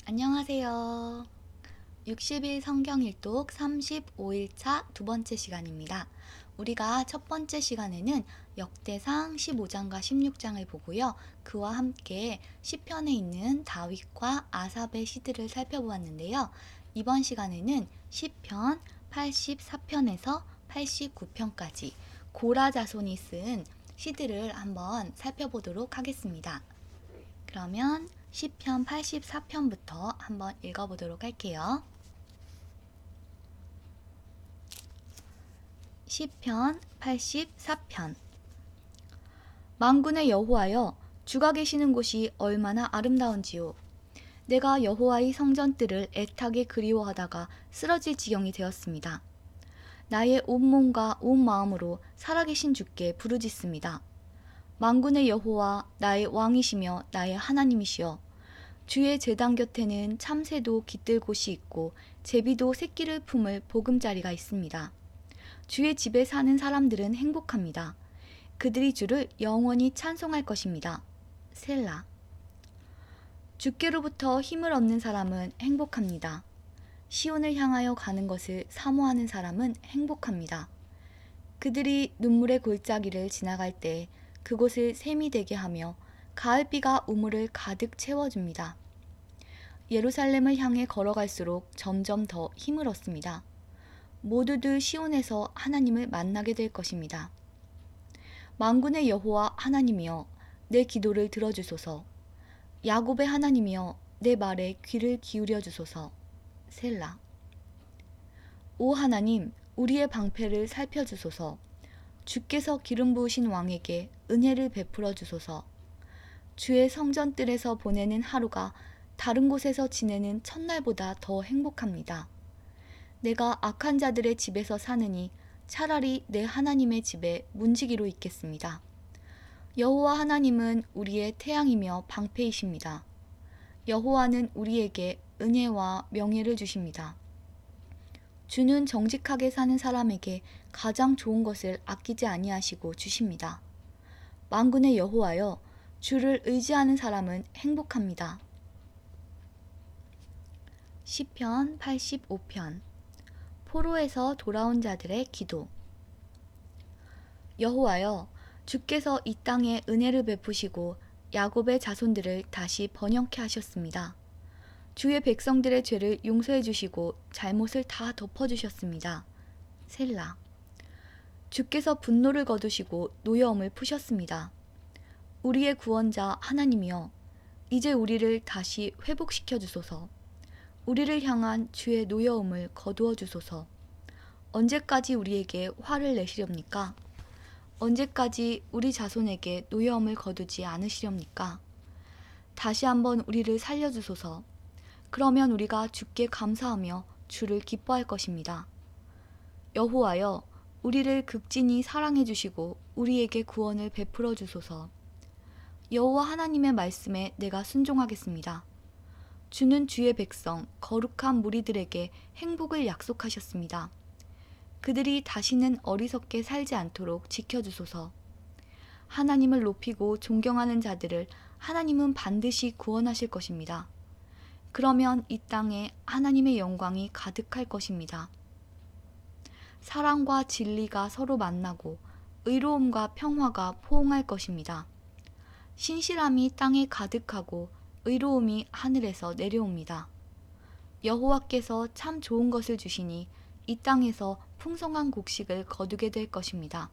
안녕하세요. 60일 성경일독 35일차 두 번째 시간입니다. 우리가 첫 번째 시간에는 역대상 15장과 16장을 보고요. 그와 함께 시편에 있는 다윗과 아삽의 시들을 살펴보았는데요. 이번 시간에는 시편 84편에서 89편까지 고라 자손이 쓴 시들을 한번 살펴보도록 하겠습니다. 그러면 시편 84편부터 한번 읽어보도록 할게요. 시편 84편. 만군의 여호와여, 주가 계시는 곳이 얼마나 아름다운지요. 내가 여호와의 성전뜰을 애타게 그리워하다가 쓰러질 지경이 되었습니다. 나의 온몸과 온 마음으로 살아계신 주께 부르짖습니다. 만군의 여호와, 나의 왕이시며 나의 하나님이시여, 주의 제단 곁에는 참새도 깃들 곳이 있고 제비도 새끼를 품을 보금자리가 있습니다. 주의 집에 사는 사람들은 행복합니다. 그들이 주를 영원히 찬송할 것입니다. 셀라. 주께로부터 힘을 얻는 사람은 행복합니다. 시온을 향하여 가는 것을 사모하는 사람은 행복합니다. 그들이 눈물의 골짜기를 지나갈 때 그곳을 샘이 되게 하며 가을비가 우물을 가득 채워줍니다. 예루살렘을 향해 걸어갈수록 점점 더 힘을 얻습니다. 모두들 시온에서 하나님을 만나게 될 것입니다. 만군의 여호와 하나님이여, 내 기도를 들어주소서. 야곱의 하나님이여, 내 말에 귀를 기울여 주소서. 셀라. 오 하나님, 우리의 방패를 살펴주소서. 주께서 기름 부으신 왕에게 은혜를 베풀어 주소서. 주의 성전뜰에서 보내는 하루가 다른 곳에서 지내는 첫날보다 더 행복합니다. 내가 악한 자들의 집에서 사느니 차라리 내 하나님의 집에 문지기로 있겠습니다. 여호와 하나님은 우리의 태양이며 방패이십니다. 여호와는 우리에게 은혜와 명예를 주십니다. 주는 정직하게 사는 사람에게 가장 좋은 것을 아끼지 아니하시고 주십니다. 만군의 여호와여, 주를 의지하는 사람은 행복합니다. 시편 85편. 포로에서 돌아온 자들의 기도. 여호와여, 주께서 이 땅에 은혜를 베푸시고 야곱의 자손들을 다시 번영케 하셨습니다. 주의 백성들의 죄를 용서해 주시고 잘못을 다 덮어 주셨습니다. 셀라. 주께서 분노를 거두시고 노여움을 푸셨습니다. 우리의 구원자 하나님이여, 이제 우리를 다시 회복시켜 주소서. 우리를 향한 주의 노여움을 거두어 주소서. 언제까지 우리에게 화를 내시렵니까? 언제까지 우리 자손에게 노여움을 거두지 않으시렵니까? 다시 한번 우리를 살려주소서. 그러면 우리가 주께 감사하며 주를 기뻐할 것입니다. 여호와여, 우리를 극진히 사랑해 주시고 우리에게 구원을 베풀어 주소서. 여호와 하나님의 말씀에 내가 순종하겠습니다. 주는 주의 백성 거룩한 무리들에게 행복을 약속하셨습니다. 그들이 다시는 어리석게 살지 않도록 지켜주소서. 하나님을 높이고 존경하는 자들을 하나님은 반드시 구원하실 것입니다. 그러면 이 땅에 하나님의 영광이 가득할 것입니다. 사랑과 진리가 서로 만나고 의로움과 평화가 포옹할 것입니다. 신실함이 땅에 가득하고 의로움이 하늘에서 내려옵니다. 여호와께서 참 좋은 것을 주시니 이 땅에서 풍성한 곡식을 거두게 될 것입니다.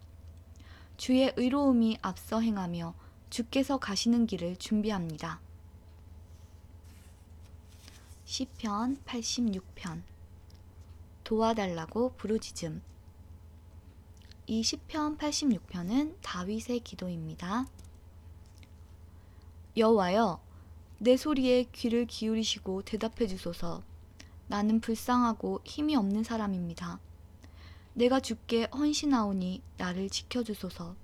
주의 의로움이 앞서 행하며 주께서 가시는 길을 준비합니다. 시편 86편. 도와달라고 부르짖음. 이 시편 86편은 다윗의 기도입니다. 여호와여, 내 소리에 귀를 기울이시고 대답해 주소서. 나는 불쌍하고 힘이 없는 사람입니다. 내가 주께 헌신하오니 나를 지켜주소서.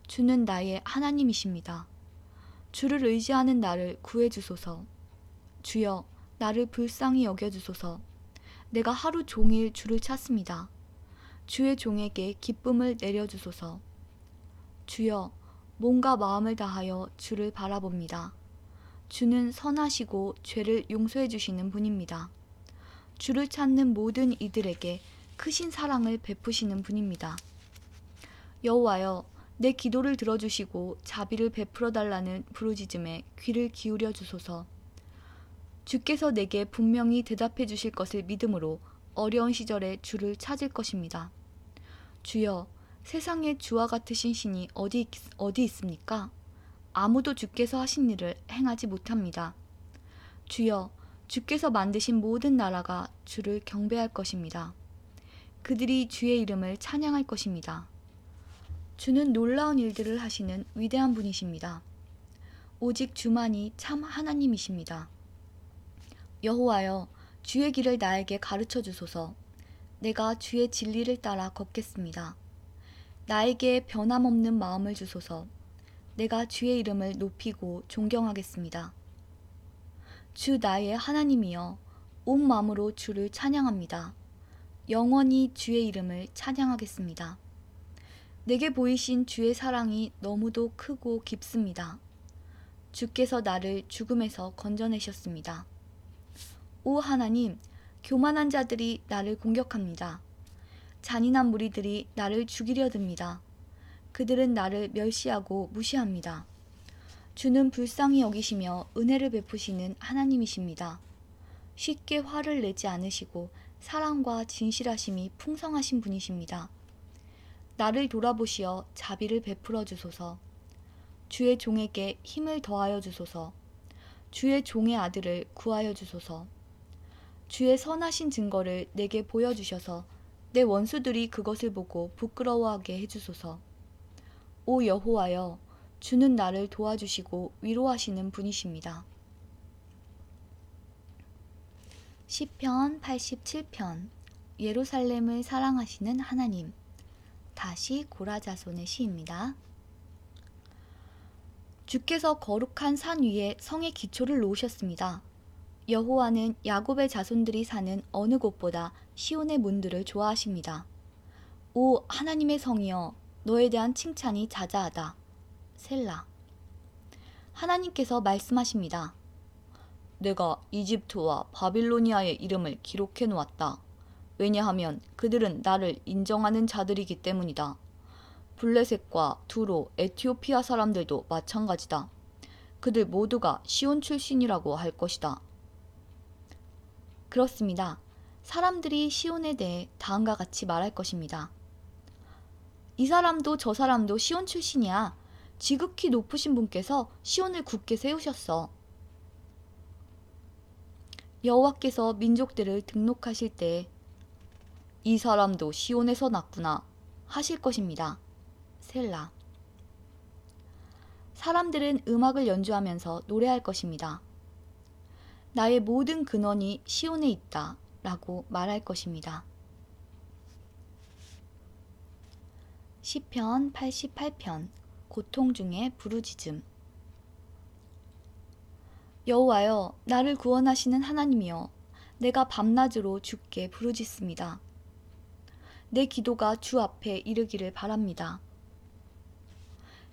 주는 나의 하나님이십니다. 주를 의지하는 나를 구해주소서. 주여, 나를 불쌍히 여겨주소서. 내가 하루 종일 주를 찾습니다. 주의 종에게 기쁨을 내려주소서. 주여, 몸과 마음을 다하여 주를 바라봅니다. 주는 선하시고 죄를 용서해 주시는 분입니다. 주를 찾는 모든 이들에게 크신 사랑을 베푸시는 분입니다. 여호와여, 내 기도를 들어주시고 자비를 베풀어 달라는 부르짖음에 귀를 기울여 주소서. 주께서 내게 분명히 대답해 주실 것을 믿음으로 어려운 시절에 주를 찾을 것입니다. 주여, 세상에 주와 같으신 신이 어디 있습니까? 아무도 주께서 하신 일을 행하지 못합니다. 주여, 주께서 만드신 모든 나라가 주를 경배할 것입니다. 그들이 주의 이름을 찬양할 것입니다. 주는 놀라운 일들을 하시는 위대한 분이십니다. 오직 주만이 참 하나님이십니다. 여호와여, 주의 길을 나에게 가르쳐 주소서. 내가 주의 진리를 따라 걷겠습니다. 나에게 변함없는 마음을 주소서. 내가 주의 이름을 높이고 존경하겠습니다. 주 나의 하나님이여, 온 마음으로 주를 찬양합니다. 영원히 주의 이름을 찬양하겠습니다. 내게 보이신 주의 사랑이 너무도 크고 깊습니다. 주께서 나를 죽음에서 건져내셨습니다. 오 하나님, 교만한 자들이 나를 공격합니다. 잔인한 무리들이 나를 죽이려 듭니다. 그들은 나를 멸시하고 무시합니다. 주는 불쌍히 여기시며 은혜를 베푸시는 하나님이십니다. 쉽게 화를 내지 않으시고 사랑과 진실하심이 풍성하신 분이십니다. 나를 돌아보시어 자비를 베풀어 주소서. 주의 종에게 힘을 더하여 주소서. 주의 종의 아들을 구하여 주소서. 주의 선하신 증거를 내게 보여주셔서 내 원수들이 그것을 보고 부끄러워하게 해주소서. 오 여호와여, 주는 나를 도와주시고 위로하시는 분이십니다. 시편 87편. 예루살렘을 사랑하시는 하나님. 다시 고라자손의 시입니다. 주께서 거룩한 산 위에 성의 기초를 놓으셨습니다. 여호와는 야곱의 자손들이 사는 어느 곳보다 시온의 문들을 좋아하십니다. 오 하나님의 성이여, 너에 대한 칭찬이 자자하다. 셀라. 하나님께서 말씀하십니다. 내가 이집트와 바빌로니아의 이름을 기록해 놓았다. 왜냐하면 그들은 나를 인정하는 자들이기 때문이다. 블레셋과 두로, 에티오피아 사람들도 마찬가지다. 그들 모두가 시온 출신이라고 할 것이다. 그렇습니다. 사람들이 시온에 대해 다음과 같이 말할 것입니다. 이 사람도 저 사람도 시온 출신이야. 지극히 높으신 분께서 시온을 굳게 세우셨어. 여호와께서 민족들을 등록하실 때 이 사람도 시온에서 났구나 하실 것입니다. 셀라. 사람들은 음악을 연주하면서 노래할 것입니다. 나의 모든 근원이 시온에 있다 라고 말할 것입니다. 시편 88편. 고통 중에 부르짖음. 여호와여, 나를 구원하시는 하나님이여, 내가 밤낮으로 주께 부르짖습니다. 내 기도가 주 앞에 이르기를 바랍니다.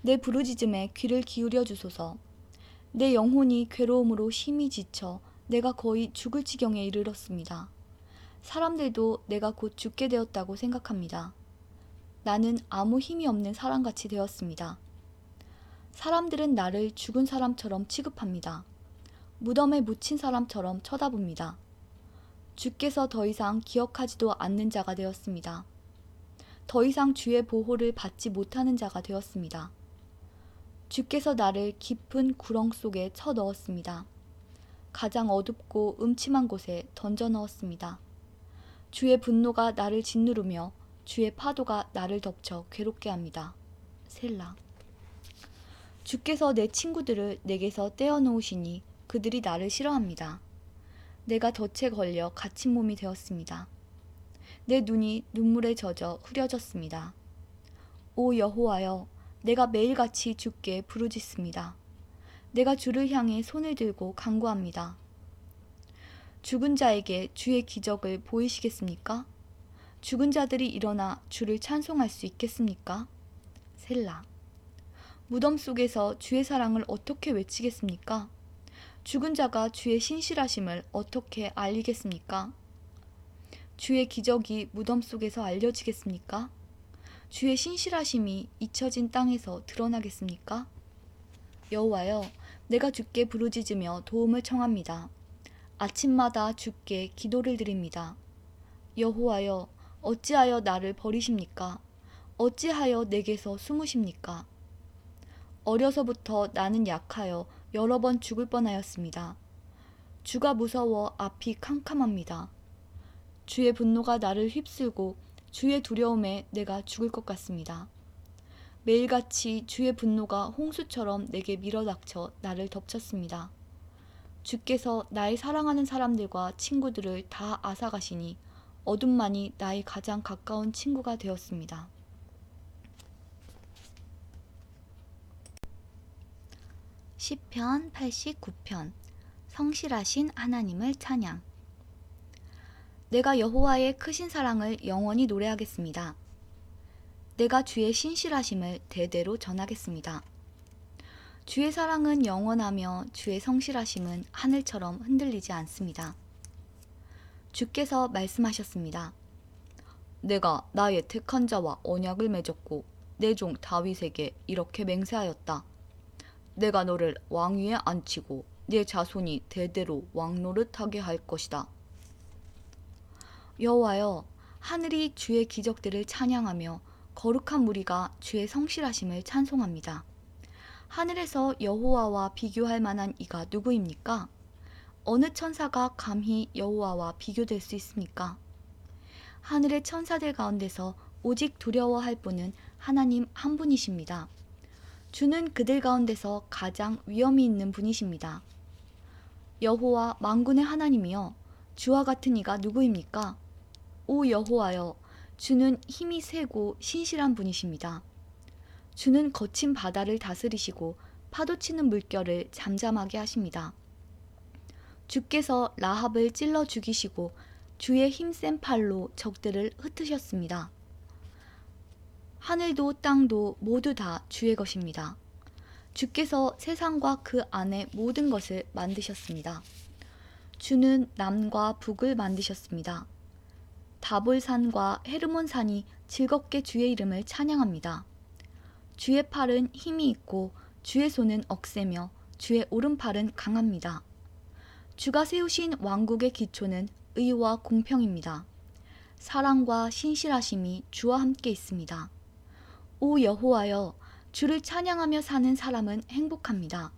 내 부르짖음에 귀를 기울여 주소서. 내 영혼이 괴로움으로 심히 지쳐 내가 거의 죽을 지경에 이르렀습니다. 사람들도 내가 곧 죽게 되었다고 생각합니다. 나는 아무 힘이 없는 사람같이 되었습니다. 사람들은 나를 죽은 사람처럼 취급합니다. 무덤에 묻힌 사람처럼 쳐다봅니다. 주께서 더 이상 기억하지도 않는 자가 되었습니다. 더 이상 주의 보호를 받지 못하는 자가 되었습니다. 주께서 나를 깊은 구렁 속에 쳐 넣었습니다. 가장 어둡고 음침한 곳에 던져 넣었습니다. 주의 분노가 나를 짓누르며 주의 파도가 나를 덮쳐 괴롭게 합니다. 셀라. 주께서 내 친구들을 내게서 떼어놓으시니 그들이 나를 싫어합니다. 내가 덫에 걸려 갇힌 몸이 되었습니다. 내 눈이 눈물에 젖어 흐려졌습니다. 오 여호와여, 내가 매일같이 주께 부르짖습니다. 내가 주를 향해 손을 들고 간구합니다. 죽은 자에게 주의 기적을 보이시겠습니까? 죽은 자들이 일어나 주를 찬송할 수 있겠습니까? 셀라. 무덤 속에서 주의 사랑을 어떻게 외치겠습니까? 죽은 자가 주의 신실하심을 어떻게 알리겠습니까? 주의 기적이 무덤 속에서 알려지겠습니까? 주의 신실하심이 잊혀진 땅에서 드러나겠습니까? 여호와여, 내가 주께 부르짖으며 도움을 청합니다. 아침마다 주께 기도를 드립니다. 여호와여, 어찌하여 나를 버리십니까? 어찌하여 내게서 숨으십니까? 어려서부터 나는 약하여 여러 번 죽을 뻔하였습니다. 주가 무서워 앞이 캄캄합니다. 주의 분노가 나를 휩쓸고 주의 두려움에 내가 죽을 것 같습니다. 매일같이 주의 분노가 홍수처럼 내게 밀어닥쳐 나를 덮쳤습니다. 주께서 나의 사랑하는 사람들과 친구들을 다 앗아가시니 어둠만이 나의 가장 가까운 친구가 되었습니다. 시편 89편 성실하신 하나님을 찬양. 내가 여호와의 크신 사랑을 영원히 노래하겠습니다. 내가 주의 신실하심을 대대로 전하겠습니다. 주의 사랑은 영원하며 주의 성실하심은 하늘처럼 흔들리지 않습니다. 주께서 말씀하셨습니다. 내가 나의 택한 자와 언약을 맺었고 내 종 다윗에게 이렇게 맹세하였다. 내가 너를 왕위에 앉히고 네 자손이 대대로 왕노릇하게 할 것이다. 여호와여, 하늘이 주의 기적들을 찬양하며 거룩한 무리가 주의 성실하심을 찬송합니다. 하늘에서 여호와와 비교할 만한 이가 누구입니까? 어느 천사가 감히 여호와와 비교될 수 있습니까? 하늘의 천사들 가운데서 오직 두려워할 분은 하나님 한 분이십니다. 주는 그들 가운데서 가장 위엄이 있는 분이십니다. 여호와 만군의 하나님이여, 주와 같은 이가 누구입니까? 오 여호와여, 주는 힘이 세고 신실한 분이십니다. 주는 거친 바다를 다스리시고 파도치는 물결을 잠잠하게 하십니다. 주께서 라합을 찔러 죽이시고 주의 힘센 팔로 적들을 흩으셨습니다. 하늘도 땅도 모두 다 주의 것입니다. 주께서 세상과 그 안의 모든 것을 만드셨습니다. 주는 남과 북을 만드셨습니다. 다볼산과 헤르몬산이 즐겁게 주의 이름을 찬양합니다. 주의 팔은 힘이 있고 주의 손은 억세며 주의 오른팔은 강합니다. 주가 세우신 왕국의 기초는 의와 공평입니다. 사랑과 신실하심이 주와 함께 있습니다. 오 여호와여, 주를 찬양하며 사는 사람은 행복합니다.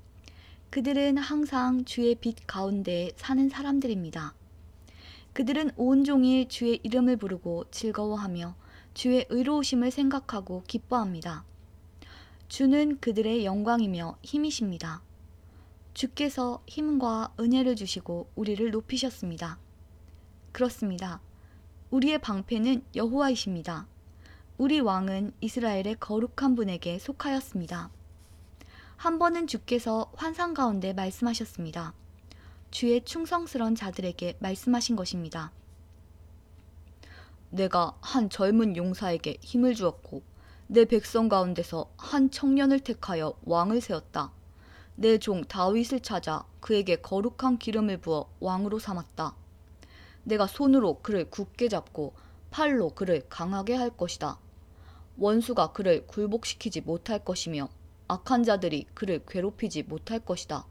그들은 항상 주의 빛 가운데에 사는 사람들입니다. 그들은 온종일 주의 이름을 부르고 즐거워하며 주의 의로우심을 생각하고 기뻐합니다. 주는 그들의 영광이며 힘이십니다. 주께서 힘과 은혜를 주시고 우리를 높이셨습니다. 그렇습니다. 우리의 방패는 여호와이십니다. 우리 왕은 이스라엘의 거룩한 분에게 속하였습니다. 한 번은 주께서 환상 가운데 말씀하셨습니다. 주의 충성스러운 자들에게 말씀하신 것입니다. 내가 한 젊은 용사에게 힘을 주었고 내 백성 가운데서 한 청년을 택하여 왕을 세웠다. 내 종 다윗을 찾아 그에게 거룩한 기름을 부어 왕으로 삼았다. 내가 손으로 그를 굳게 잡고 팔로 그를 강하게 할 것이다. 원수가 그를 굴복시키지 못할 것이며 악한 자들이 그를 괴롭히지 못할 것이다.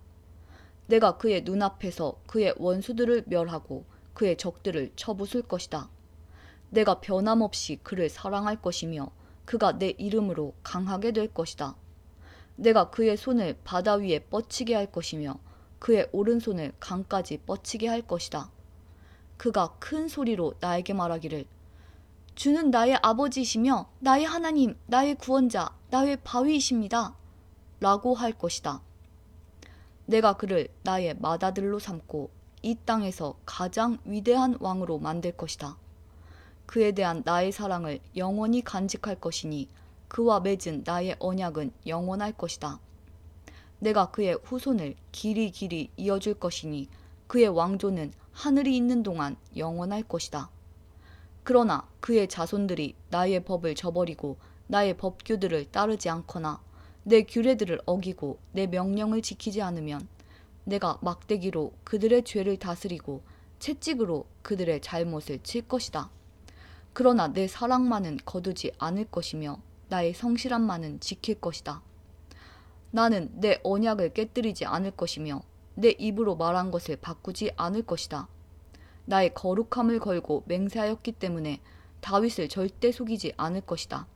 내가 그의 눈앞에서 그의 원수들을 멸하고 그의 적들을 쳐부술 것이다. 내가 변함없이 그를 사랑할 것이며 그가 내 이름으로 강하게 될 것이다. 내가 그의 손을 바다 위에 뻗치게 할 것이며 그의 오른손을 강까지 뻗치게 할 것이다. 그가 큰 소리로 나에게 말하기를 주는 나의 아버지이시며 나의 하나님, 나의 구원자, 나의 바위이십니다. 라고 할 것이다. 내가 그를 나의 맏아들로 삼고 이 땅에서 가장 위대한 왕으로 만들 것이다. 그에 대한 나의 사랑을 영원히 간직할 것이니 그와 맺은 나의 언약은 영원할 것이다. 내가 그의 후손을 길이 이어줄 것이니 그의 왕조는 하늘이 있는 동안 영원할 것이다. 그러나 그의 자손들이 나의 법을 저버리고 나의 법규들을 따르지 않거나 내 규례들을 어기고 내 명령을 지키지 않으면 내가 막대기로 그들의 죄를 다스리고 채찍으로 그들의 잘못을 칠 것이다. 그러나 내 사랑만은 거두지 않을 것이며 나의 성실함만은 지킬 것이다. 나는 내 언약을 깨뜨리지 않을 것이며 내 입으로 말한 것을 바꾸지 않을 것이다. 나의 거룩함을 걸고 맹세하였기 때문에 다윗을 절대 속이지 않을 것이다.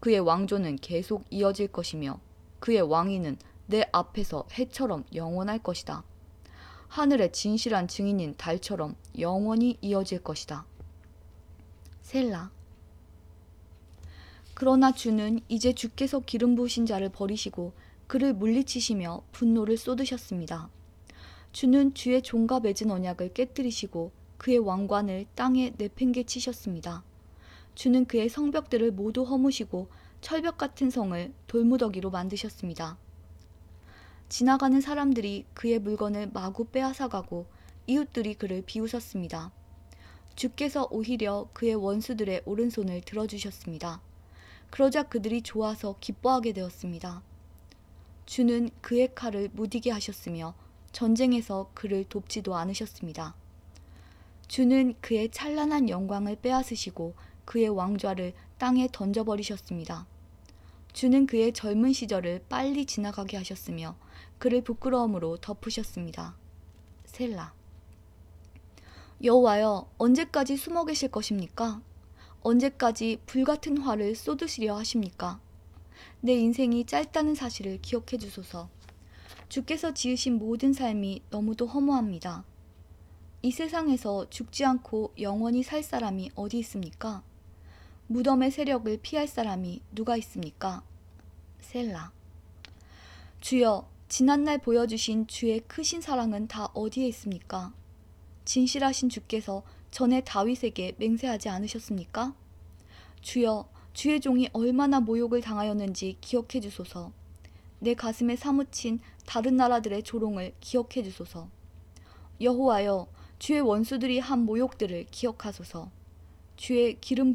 그의 왕조는 계속 이어질 것이며 그의 왕위는 내 앞에서 해처럼 영원할 것이다. 하늘의 진실한 증인인 달처럼 영원히 이어질 것이다. 셀라. 그러나 주는 이제 주께서 기름 부으신 자를 버리시고 그를 물리치시며 분노를 쏟으셨습니다. 주는 주의 종과 맺은 언약을 깨뜨리시고 그의 왕관을 땅에 내팽개치셨습니다. 주는 그의 성벽들을 모두 허무시고 철벽 같은 성을 돌무더기로 만드셨습니다. 지나가는 사람들이 그의 물건을 마구 빼앗아가고 이웃들이 그를 비웃었습니다. 주께서 오히려 그의 원수들의 오른손을 들어주셨습니다. 그러자 그들이 좋아서 기뻐하게 되었습니다. 주는 그의 칼을 무디게 하셨으며 전쟁에서 그를 돕지도 않으셨습니다. 주는 그의 찬란한 영광을 빼앗으시고 그의 왕좌를 땅에 던져버리셨습니다. 주는 그의 젊은 시절을 빨리 지나가게 하셨으며 그를 부끄러움으로 덮으셨습니다. 셀라. 여호와여, 언제까지 숨어 계실 것입니까? 언제까지 불같은 화를 쏟으시려 하십니까? 내 인생이 짧다는 사실을 기억해 주소서. 주께서 지으신 모든 삶이 너무도 허무합니다. 이 세상에서 죽지 않고 영원히 살 사람이 어디 있습니까? 무덤의 세력을 피할 사람이 누가 있습니까? 셀라. 주여, 지난날 보여주신 주의 크신 사랑은 다 어디에 있습니까? 진실하신 주께서 전에 다윗에게 맹세하지 않으셨습니까? 주여, 주의 종이 얼마나 모욕을 당하였는지 기억해 주소서. 내 가슴에 사무친 다른 나라들의 조롱을 기억해 주소서. 여호와여, 주의 원수들이 한 모욕들을 기억하소서. 주의 기름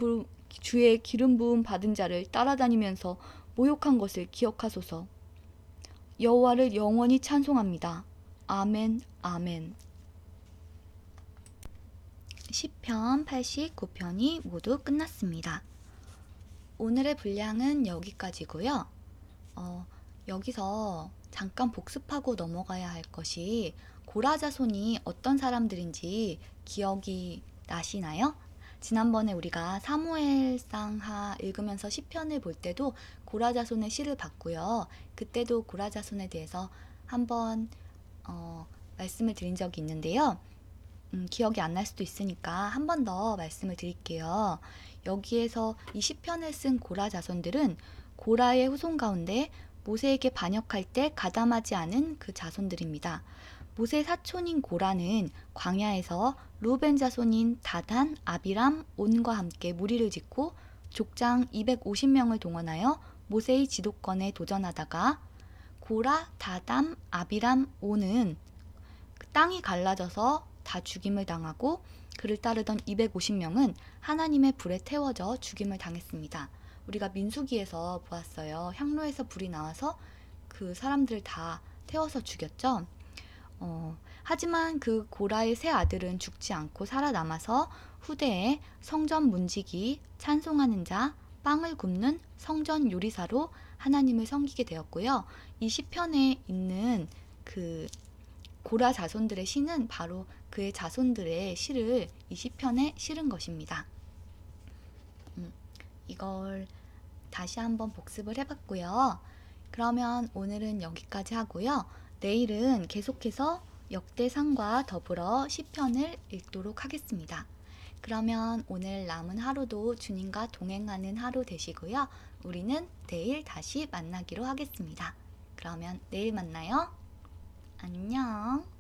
부음 받은 자를 따라다니면서 모욕한 것을 기억하소서. 여호와를 영원히 찬송합니다. 아멘, 아멘. 시편 89편이 모두 끝났습니다. 오늘의 분량은 여기까지고요. 여기서 잠깐 복습하고 넘어가야 할 것이 고라자손이 어떤 사람들인지 기억이 나시나요? 지난번에 우리가 사무엘상하 읽으면서 시편을 볼 때도 고라자손의 시를 봤고요. 그때도 고라자손에 대해서 한번 말씀을 드린 적이 있는데요. 기억이 안 날 수도 있으니까 한 번 더 말씀을 드릴게요. 여기에서 이 시편을 쓴 고라 자손들은 고라의 후손 가운데 모세에게 반역할 때 가담하지 않은 그 자손들입니다. 모세 사촌인 고라는 광야에서 루벤 자손인 다단, 아비람, 온과 함께 무리를 짓고 족장 250명을 동원하여 모세의 지도권에 도전하다가 고라, 다담, 아비람, 온은 땅이 갈라져서 다 죽임을 당하고 그를 따르던 250명은 하나님의 불에 태워져 죽임을 당했습니다. 우리가 민수기에서 보았어요. 향로에서 불이 나와서 그 사람들을 다 태워서 죽였죠. 하지만 그 고라의 세 아들은 죽지 않고 살아남아서 후대에 성전 문지기, 찬송하는 자, 빵을 굽는 성전 요리사로 하나님을 섬기게 되었고요. 이 시편에 있는 그 고라 자손들의 시는 바로 그의 자손들의 시를 이 시편에 실은 것입니다. 이걸 다시 한번 복습을 해봤고요. 그러면 오늘은 여기까지 하고요. 내일은 계속해서 역대상과 더불어 시편을 읽도록 하겠습니다. 그러면 오늘 남은 하루도 주님과 동행하는 하루 되시고요. 우리는 내일 다시 만나기로 하겠습니다. 그러면 내일 만나요. 안녕.